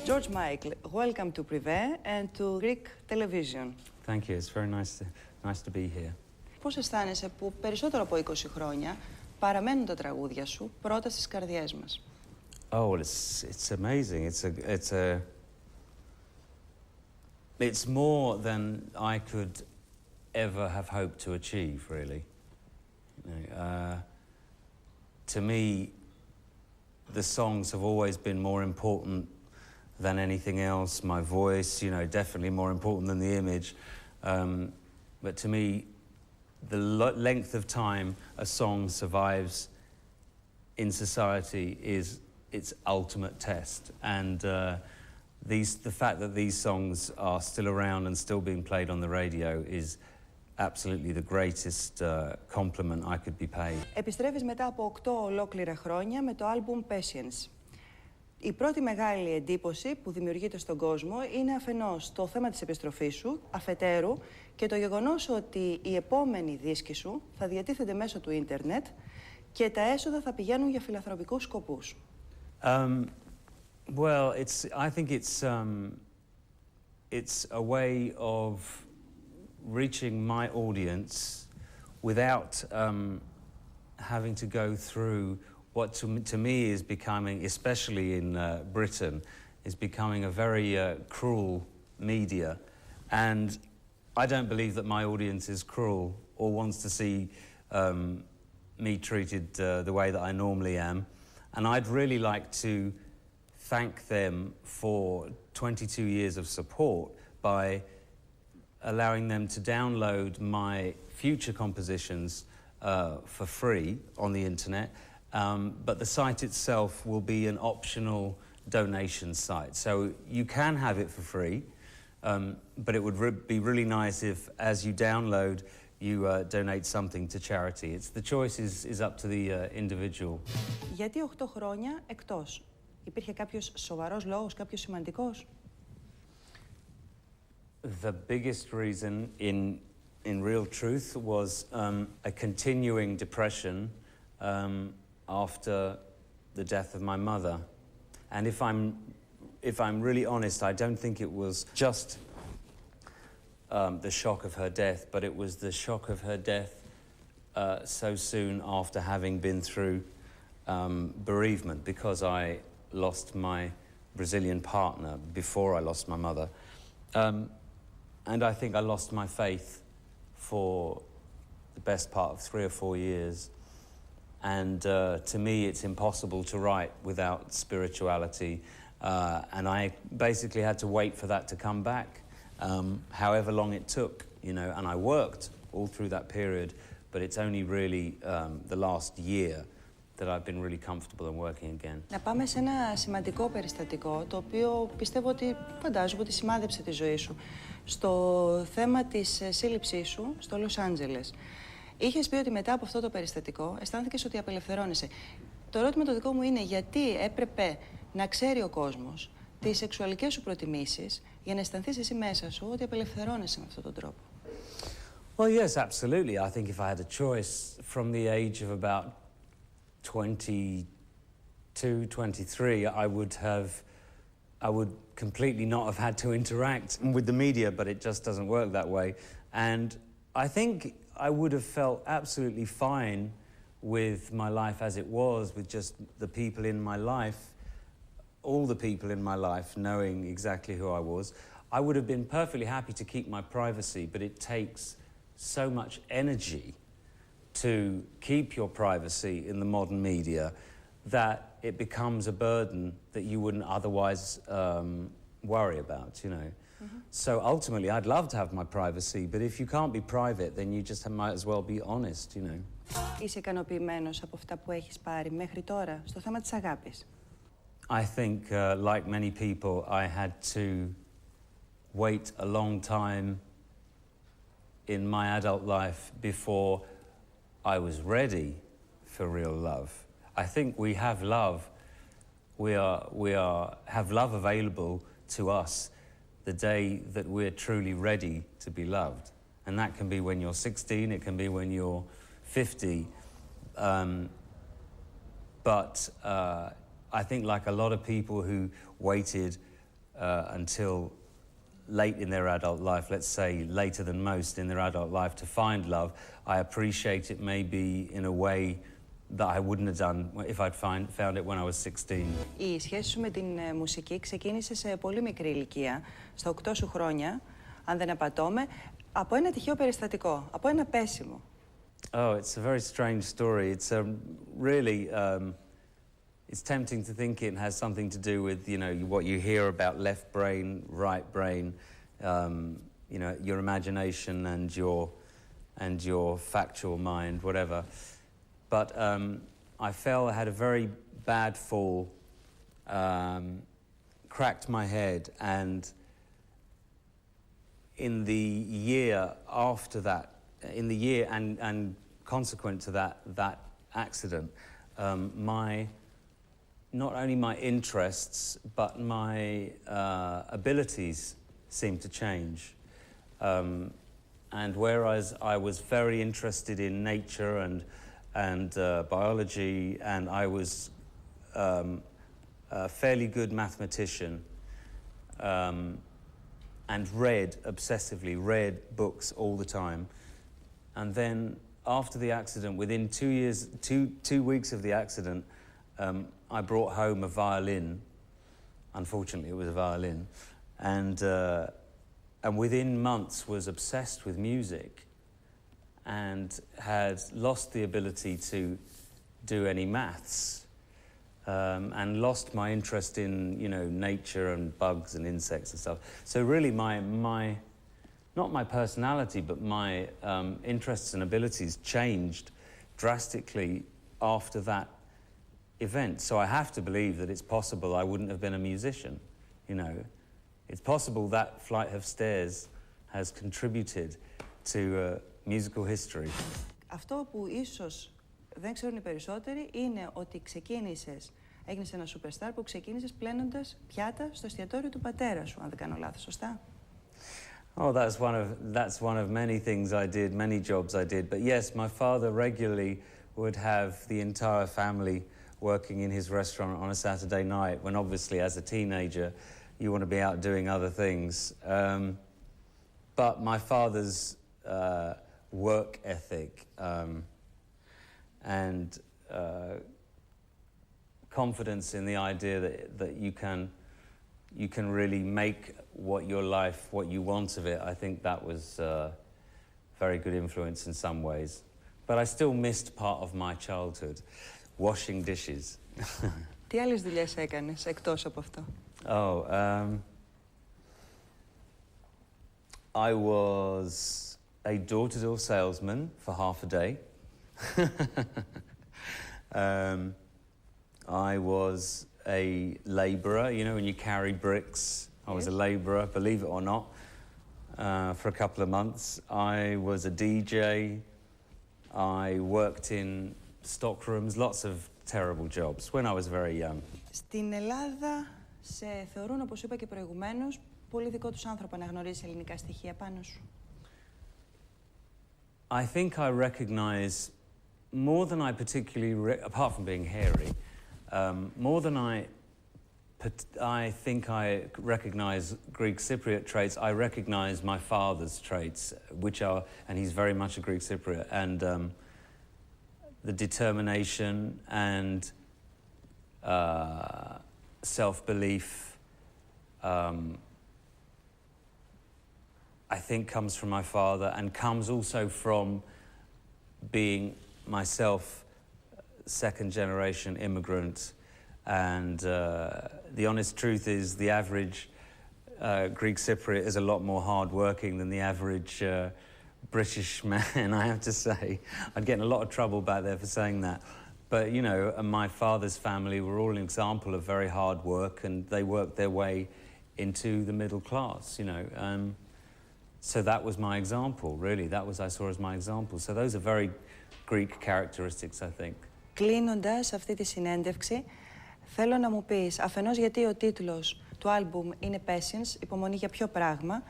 George Michael, welcome to Privé and to Greek television. Thank you. It's very nice to be here. Πώς αισθάνεσαι που περισσότερο από 20 χρόνια παραμένουν τα τραγούδια σου πρώτα στις καρδιές μας? Oh, well, it's amazing. It's more than I could ever have hoped to achieve, really. To me, the songs have always been more important than anything else. My voice, definitely more important than the image. But to me, the length of time a song survives in society is its ultimate test. And the fact that these songs are still around and still being played on the radio is absolutely the greatest compliment I could be paid. Επιστρέφεις μετά από 8 ολόκληρα χρόνια με το άλμπουμ Patience. Η πρώτη μεγάλη εντύπωση που δημιουργείται στον κόσμο είναι αφενός το θέμα της επιστροφής σου, αφετέρου και το γεγονός ότι οι επόμενοι δίσκοι σου θα διατίθενται μέσω του ίντερνετ και τα έσοδα θα πηγαίνουν για φιλανθρωπικούς σκοπούς. Well, I think it's a way of reaching my audience without having to go through what to me is becoming, especially in Britain, is becoming a very cruel media. And I don't believe that my audience is cruel or wants to see me treated the way that I normally am. And I'd really like to thank them for 22 years of support by allowing them to download my future compositions for free on the internet. But the site itself will be an optional donation site. So you can have it for free, but it would be really nice if, as you download, you donate something to charity. The choice is up to the individual. Γιατί 8 χρόνια εκτός? Υπήρχε κάποιος σοβαρός λόγος, κάποιος σημαντικός? The biggest reason, in real truth, was a continuing depression after the death of my mother. And if I'm really honest, I don't think it was just the shock of her death, but it was the shock of her death so soon after having been through bereavement, because I lost my Brazilian partner before I lost my mother. And I think I lost my faith for the best part of 3 or 4 years. And to me, it's impossible to write without spirituality. And I basically had to wait for that to come back, however long it took, and I worked all through that period, but it's only really the last year that I've been really comfortable and working again. Να πάμε σε ένα σημαντικό περιστατικό, το οποίο πιστεύω ότι φαντάζομαι ότι σημάδεψε τη ζωή σου. Στο θέμα της σύλληψής σου στο Λος Άντζελες. Είχες πει ότι μετά από αυτό το περιστατικό αισθάνθηκες ότι απελευθερώνεσαι. Το ερώτημα το δικό μου είναι γιατί έπρεπε να ξέρει ο κόσμος τις σεξουαλικές σου προτιμήσεις για να αισθανθείς εσύ μέσα σου ότι απελευθερώνεσαι με αυτόν τον τρόπο. Well, yes, absolutely. I think if I had a choice from the age of about 22, 23, I would completely not have had to interact with the media, but it just doesn't work that way. And I think I would have felt absolutely fine with my life as it was, with just the people in my life, all the people in my life knowing exactly who I was. I would have been perfectly happy to keep my privacy, but it takes so much energy to keep your privacy in the modern media that it becomes a burden that you wouldn't otherwise worry about, Mm-hmm. So ultimately, I'd love to have my privacy, but if you can't be private, then you just might as well be honest, Είσαι ικανοποιημένος από αυτά που έχεις πάρει μέχρι τώρα στο θέμα της αγάπης? I think, like many people, I had to wait a long time in my adult life before I was ready for real love. I think we have love. We have love available to us the day that we're truly ready to be loved. And that can be when you're 16, it can be when you're 50. But I think like a lot of people who waited until late in their adult life, let's say later than most in their adult life, to find love. I appreciate it maybe in a way that I wouldn't have done if I'd found it when I was 16. Η σχέση σου με την μουσική ξεκίνησε σε πολύ μικρή ηλικία, στα 8 σου χρόνια, αν δεν απατώμε, από ένα τυχαίο περιστατικό, από ένα πέσιμο. Oh, it's a very strange story. It's really, it's tempting to think it has something to do with, you know, what you hear about left brain, right brain, you know, your imagination and your factual mind, whatever. But I fell, I had a very bad fall, cracked my head, and in the year after that, in the year and consequent to that accident, not only my interests but my abilities seemed to change. And whereas I was very interested in nature and biology, and I was a fairly good mathematician, and read obsessively, read books all the time. And then after the accident, within 2 weeks of the accident, I brought home a violin. Unfortunately, it was a violin. And within months was obsessed with music and had lost the ability to do any maths, and lost my interest in, you know, nature and bugs and insects and stuff. So really not my personality, but my interests and abilities changed drastically after that event. So I have to believe that it's possible I wouldn't have been a musician, you know. It's possible that flight of stairs has contributed to musical history. Αυτό που ίσως δεν ξέρουν οι περισσότεροι είναι ότι έγινες ένα superstar που ξεκίνησες πλένοντας πιάτα στο εστιατόριο του πατέρα σου, αν δεν κάνω λάθος, σωστά? Oh, that's one of many things I did, many jobs I did. But yes, my father regularly would have the entire family working in his restaurant on a Saturday night, when obviously as a teenager you want to be out doing other things. But my father's work ethic and confidence in the idea that you can really make what you want of it, I think that was a very good influence in some ways. But I still missed part of my childhood, washing dishes. Τι άλλες δουλειές έκανες εκτός από αυτό? Oh, I was a door-to-door salesman for half a day. I was a labourer, you know, when you carry bricks. I was a labourer, believe it or not, for a couple of months. I was a DJ. I worked in stockrooms, lots of terrible jobs when I was very young. Στην Ελλάδα σε θεωρούν, όπως είπα και προηγουμένως, πολύ δικό τους άνθρωπο να γνωρίζεις ελληνικά στοιχεία πάνω σου. I think I recognise more than I particularly, apart from being hairy, more than I think I recognise Greek Cypriot traits. I recognise my father's traits, which are, and he's very much a Greek Cypriot, and the determination and self-belief, I think comes from my father, and comes also from being myself second-generation immigrant. And the honest truth is the average Greek Cypriot is a lot more hard-working than the average British man, I have to say. I'd get in a lot of trouble back there for saying that. But, you know, my father's family were all an example of very hard work, and they worked their way into the middle class, you know. So that was my example, really. That was I saw as my example. So those are very Greek characteristics, I think. Κλείνοντας αυτή τη συνέντευξη, θέλω να μου πεις, αφενός γιατί ο τίτλος του άλμπουμ είναι Patience, υπομονή για ποιο πράγμα,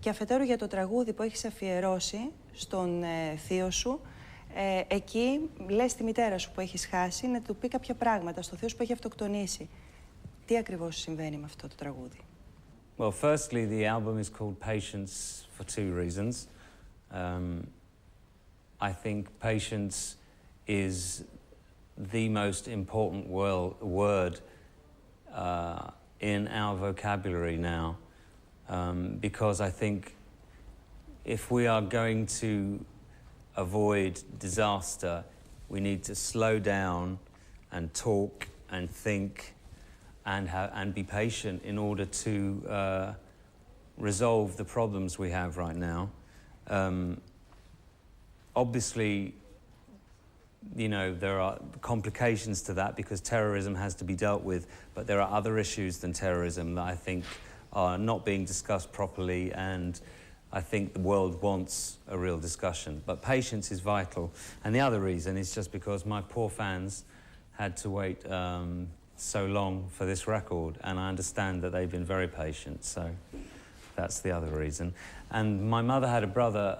και αφετέρου για το τραγούδι που έχεις αφιερώσει στον θείο σου, εκεί λες τη μητέρα σου που έχεις χάσει να του πει κάποια πράγματα, στο θείο σου που έχει αυτοκτονήσει. Τι ακριβώς συμβαίνει με αυτό το τραγούδι? Well, firstly, the album is called Patience for two reasons. I think patience is the most important word in our vocabulary now, because I think if we are going to avoid disaster, we need to slow down and talk and think and be patient in order to resolve the problems we have right now. Obviously, you know, there are complications to that because terrorism has to be dealt with, but there are other issues than terrorism that I think are not being discussed properly, and I think the world wants a real discussion. But patience is vital. And the other reason is just because my poor fans had to wait so long for this record, and I understand that they've been very patient, so that's the other reason. And my mother had a brother.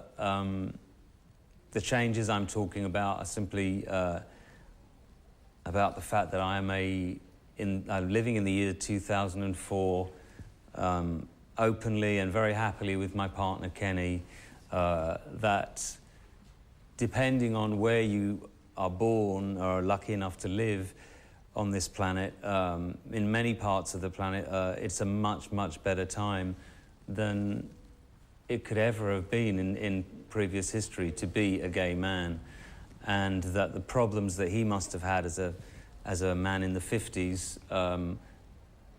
The changes I'm talking about are simply about the fact that I'm living in the year 2004, openly and very happily with my partner Kenny, that depending on where you are born or are lucky enough to live on this planet, in many parts of the planet, it's a much, much better time than it could ever have been in previous history to be a gay man, and that the problems that he must have had as a man in the 50s,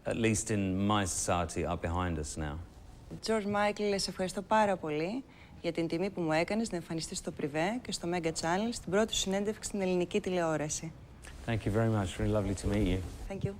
at least in my society, are behind us now. George Michael, σε ευχαριστώ πάρα πολύ για την τιμή που μου έκανες να εμφανιστείς στο Privé και στο Mega Channel στην πρώτη συνέντευξη στην ελληνική τηλεόραση. Thank you very much. Really lovely to meet you. Thank you.